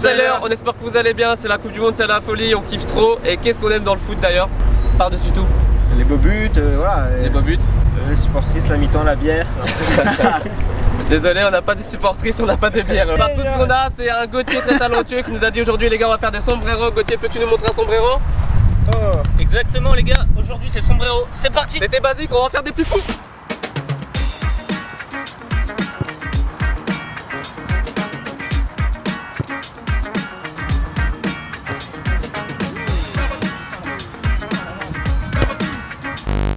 Salut, on espère que vous allez bien, c'est la Coupe du Monde, c'est la folie, on kiffe trop. Et qu'est-ce qu'on aime dans le foot d'ailleurs? Par-dessus tout les beaux buts, voilà. Les beaux buts. Les supportrices, la mi-temps, la bière. Désolé, on n'a pas de supportrices, on n'a pas de bière. Par contre, ce qu'on a, c'est un Gauthier très talentueux qui nous a dit aujourd'hui, les gars, on va faire des sombreros. Gauthier, peux-tu nous montrer un sombrero? Oh, exactement les gars, aujourd'hui c'est sombrero, c'est parti. C'était basique, on va faire des plus fous.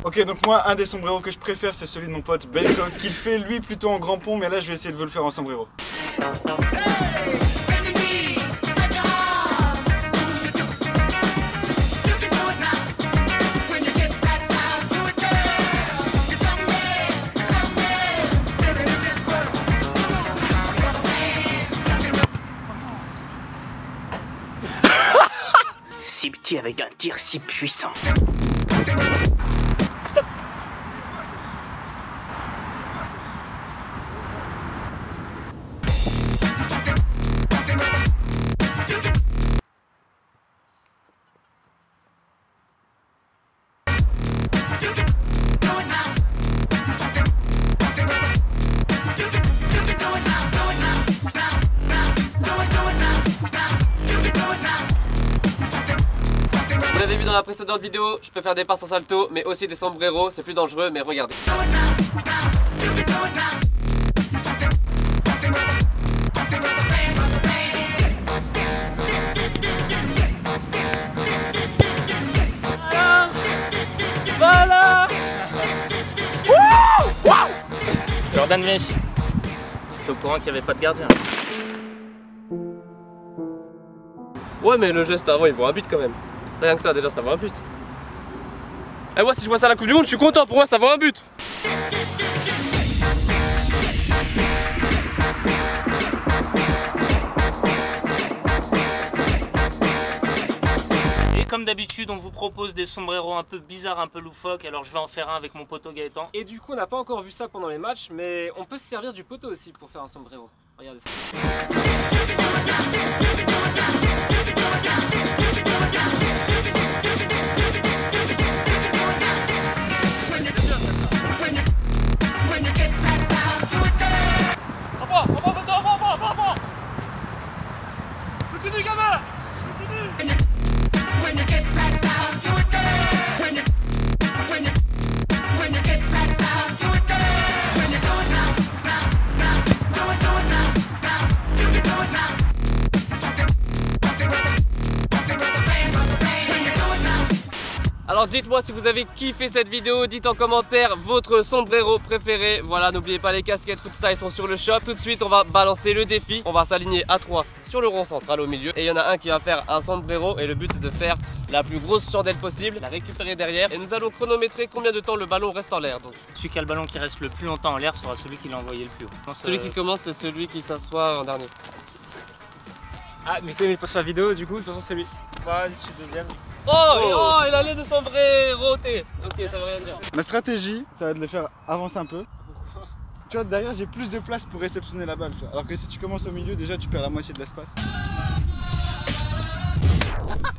Ok, donc moi un des sombreros que je préfère c'est celui de mon pote Bento qu'il fait lui plutôt en grand pont, mais là je vais essayer de vous le faire en sombrero. Si petit avec un tir si puissant. Vous l'avez vu dans la précédente vidéo, je peux faire des passes en salto, mais aussi des sombreros, c'est plus dangereux, mais regardez. Voilà. Jordan, viens ici. T'es au courant qu'il n'y avait pas de gardien? Ouais, mais le geste avant, il vaut un but quand même. Rien que ça, déjà, ça vaut un but. Et moi, si je vois ça à la Coupe du Monde, je suis content. Pour moi, ça vaut un but. Et comme d'habitude, on vous propose des sombreros un peu bizarres, un peu loufoques. Alors je vais en faire un avec mon poteau Gaëtan. Et du coup, on n'a pas encore vu ça pendant les matchs, mais on peut se servir du poteau aussi pour faire un sombrero. Regardez ça. Continue, gamin! Continue! Alors dites-moi si vous avez kiffé cette vidéo, dites en commentaire votre sombrero préféré. Voilà, n'oubliez pas les casquettes Footstyle sont sur le shop. Tout de suite on va balancer le défi. On va s'aligner à 3 sur le rond central au milieu. Et il y en a un qui va faire un sombrero et le but c'est de faire la plus grosse chandelle possible, la récupérer derrière. Et nous allons chronométrer combien de temps le ballon reste en l'air. Donc Celui qui a le ballon qui reste le plus longtemps en l'air sera celui qui l'a envoyé le plus haut. Non, celui qui commence c'est celui qui s'assoit en dernier. Ah, mais comme il passe sur la vidéo, du coup, de toute façon c'est lui. Vas-y, je suis deuxième. Oh, il a l'air de sombrero. Ok, ça veut rien dire. Ma stratégie, ça va être de les faire avancer un peu. Tu vois, derrière j'ai plus de place pour réceptionner la balle, tu vois. Alors que si tu commences au milieu, déjà tu perds la moitié de l'espace.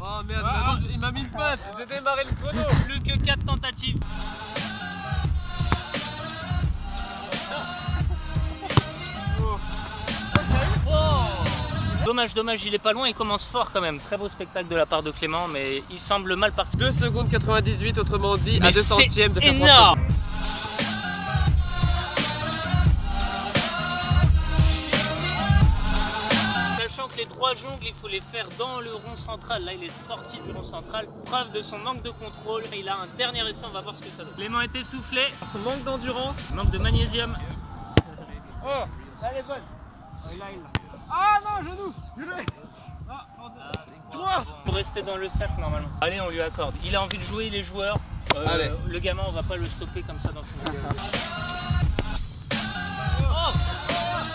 Oh merde, il m'a mis une patte, j'ai démarré le chrono. Plus que 4 tentatives. Dommage, il est pas loin, il commence fort quand même. Très beau spectacle de la part de Clément, mais il semble mal parti. 2 secondes 98, autrement dit, mais à 2 centièmes de faire énorme. Sachant que les 3 jongles, il faut les faire dans le rond central. Là, il est sorti du rond central. Preuve de son manque de contrôle. Et il a un dernier essai, on va voir ce que ça donne. Clément est essoufflé. Son manque d'endurance. Manque de magnésium. Oh, elle est bonne. Oh, il a. Ah non, genou. Ah, 3. Faut rester dans le cercle normalement. Allez, on lui accorde. Il a envie de jouer, il est joueur. Allez. Le gamin, on va pas le stopper comme ça dans tout le monde.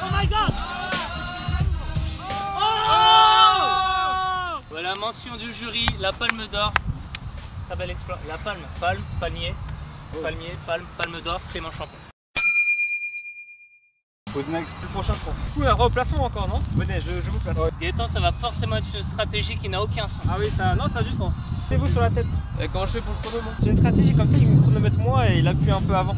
Oh my god. Voilà, mention du jury, la palme d'or. Très bel exploit. La palme, palmier, palme d'or, Clément champion. Pose next. Le prochain, je pense. Du coup, un replacement encore, non? Venez, je vous place. Gaëtan, ça va forcément être une stratégie qui n'a aucun sens. Ah oui, ça a du sens. Mettez-vous sur la tête. Et comment je fais pour le chrono, moi? J'ai une stratégie comme ça, il me chronomètre moi et il appuie un peu avant.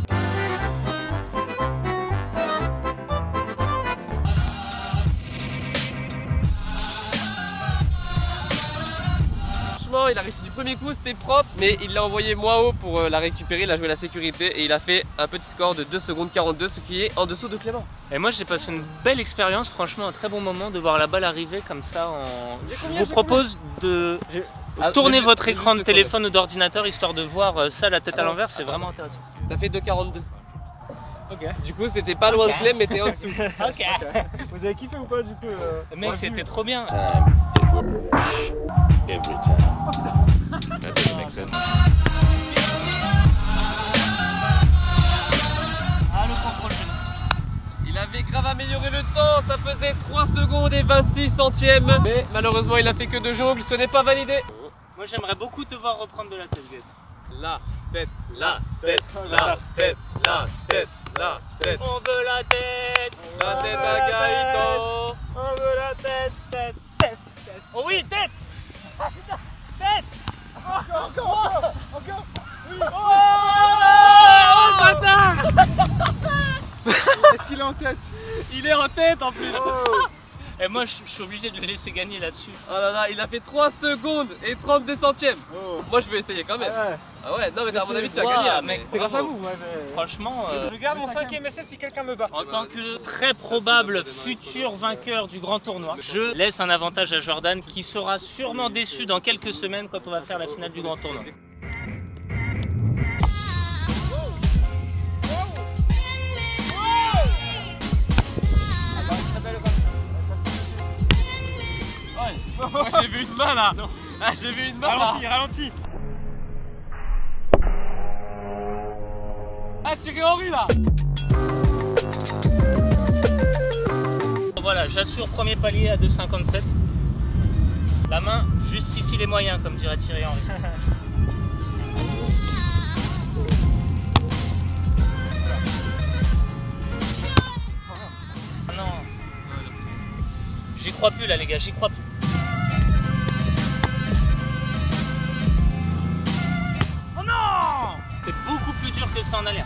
Il a réussi du premier coup, c'était propre, mais il l'a envoyé moins haut pour la récupérer, il a joué la sécurité et il a fait un petit score de 2 secondes 42, ce qui est en dessous de Clément. Et moi j'ai passé une belle expérience, franchement un très bon moment de voir la balle arriver comme ça. Je vous propose de tourner votre écran de téléphone ou d'ordinateur histoire de voir ça la tête à l'envers, c'est vraiment intéressant. T'as fait 2,42. Ok. Du coup c'était pas loin de Clem mais t'es en dessous. Ok. Vous avez kiffé ou pas du coup Mec c'était trop bien. Every time. That doesn't make sense. Ah le contrôle. Il avait grave amélioré le temps, ça faisait 3 secondes et 26 centièmes. Mais malheureusement il a fait que 2 jongles, ce n'est pas validé. Moi j'aimerais beaucoup te voir reprendre de la tête, Gaëtan. La tête, la tête, la tête, la tête, la tête. On veut la tête. La tête à Gaëtan. On veut la tête, tête. Oh oui, tête. Tête. Encore. Oui. Oh le bâtard. Est-ce qu'il est en tête? Il est en tête en plus. Et moi je suis obligé de le laisser gagner là-dessus. Oh là là, il a fait 3 secondes et 32 centièmes. Oh. Moi je vais essayer quand même. Ouais. Ah ouais, non mais à mon avis tu as Wow, gagné là, mec, mais C'est grâce à bravo. vous. Ouais, mais... Franchement, Je garde mon 5ème essai si quelqu'un me bat. en tant que très probable futur vainqueur du grand tournoi, je laisse un avantage à Jordan qui sera sûrement déçu dans quelques semaines quand on va faire la finale du grand tournoi. Moi j'ai vu une main là. Ah j'ai vu une main là. Ralentis. Ah Thierry Henry là. Voilà, j'assure premier palier à 2,57. La main justifie les moyens, comme dirait Thierry Henry. Ah non. J'y crois plus là les gars, j'y crois plus. Oh non! C'est beaucoup plus dur que ça en a l'air.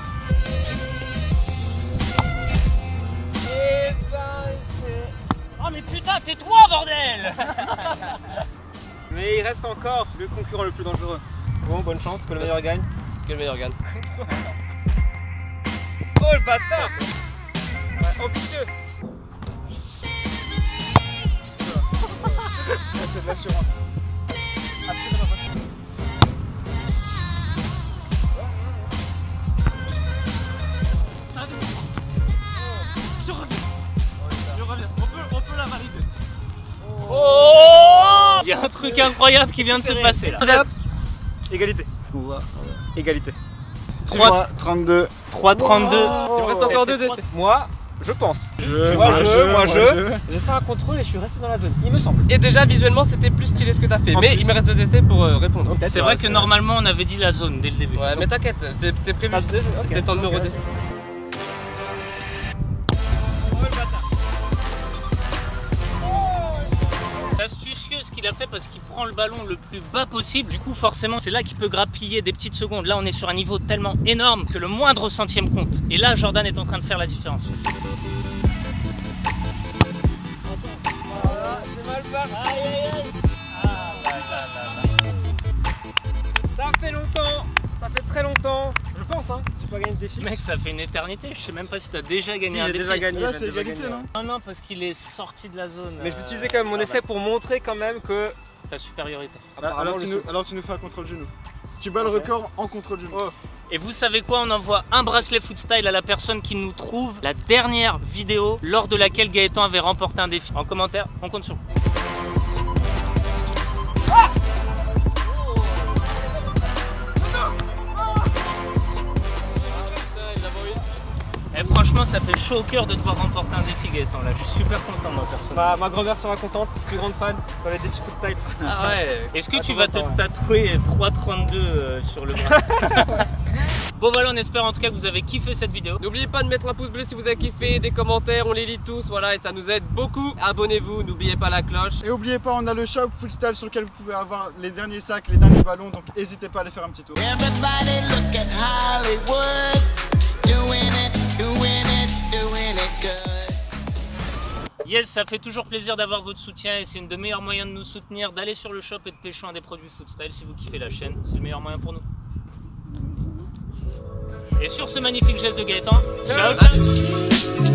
Oh mais putain, tais-toi bordel! Mais il reste encore le concurrent le plus dangereux. Bon, bonne chance, que le meilleur gagne. Que le meilleur gagne. Oh le bâtard! Ouais, ambitieux! C'est de l'assurance. On peut la valider. Oh! Il y a un truc incroyable qui vient de se passer là. Égalité. Égalité. 3, 32. 3,32. Il me reste encore 2 essais. Moi, je pense. Moi, J'ai fait un contrôle et je suis resté dans la zone, il me semble. Et déjà visuellement c'était plus stylé ce que t'as fait. En Mais plus. il me reste 2 essais pour répondre. C'est vrai que normalement on avait dit la zone dès le début. Ouais mais t'inquiète, c'était prévu. T'as deux, ok. C'était temps de me roder. C'est astucieux ce qu'il a fait parce qu'il prend le ballon le plus bas possible. Du coup forcément c'est là qu'il peut grappiller des petites secondes. Là on est sur un niveau tellement énorme que le moindre centième compte. Et là Jordan est en train de faire la différence. C'est mal parti. Aïe aïe aïe. Ah, là, là, là, là. Ça fait longtemps, ça fait très longtemps. Je pense, hein. J'ai pas gagné de défi. Mec ça fait une éternité. Je sais même pas si t'as déjà gagné Si, un j'ai défi. déjà gagné. Là, j'ai c'est déjà égalité, gagné. non? Non parce qu'il est sorti de la zone. Mais je vais utiliser quand même mon essai pour montrer quand même que. ta supériorité. Apparemment, Alors tu nous fais un contrôle genou. Tu bats le record en contrôle genou. Oh. Et vous savez quoi, on envoie un bracelet footstyle à la personne qui nous trouve la dernière vidéo lors de laquelle Gaëtan avait remporté un défi. En commentaire, on compte sur vous. Et franchement, ça fait chaud au cœur de devoir remporter un défi Gaëtan là. Je suis super content moi personnellement. Ma grand-mère sera contente, plus grande fan dans les défis footstyle. Ah ouais. Est-ce que tu Attends, vas te attends, ouais. tatouer 3,32 sur le bras? Bon voilà, on espère en tout cas que vous avez kiffé cette vidéo. N'oubliez pas de mettre un pouce bleu si vous avez kiffé, des commentaires, on les lit tous, voilà, et ça nous aide beaucoup. Abonnez-vous, n'oubliez pas la cloche. Et n'oubliez pas, on a le shop Footstyle sur lequel vous pouvez avoir les derniers sacs, les derniers ballons, donc n'hésitez pas à aller faire un petit tour. Everybody look at Hollywood, doing it, doing it, doing it good. Yes, ça fait toujours plaisir d'avoir votre soutien et c'est une des meilleurs moyens de nous soutenir, d'aller sur le shop et de pêcher un des produits Footstyle si vous kiffez la chaîne. C'est le meilleur moyen pour nous. Et sur ce magnifique geste de Gaëtan, ciao ciao.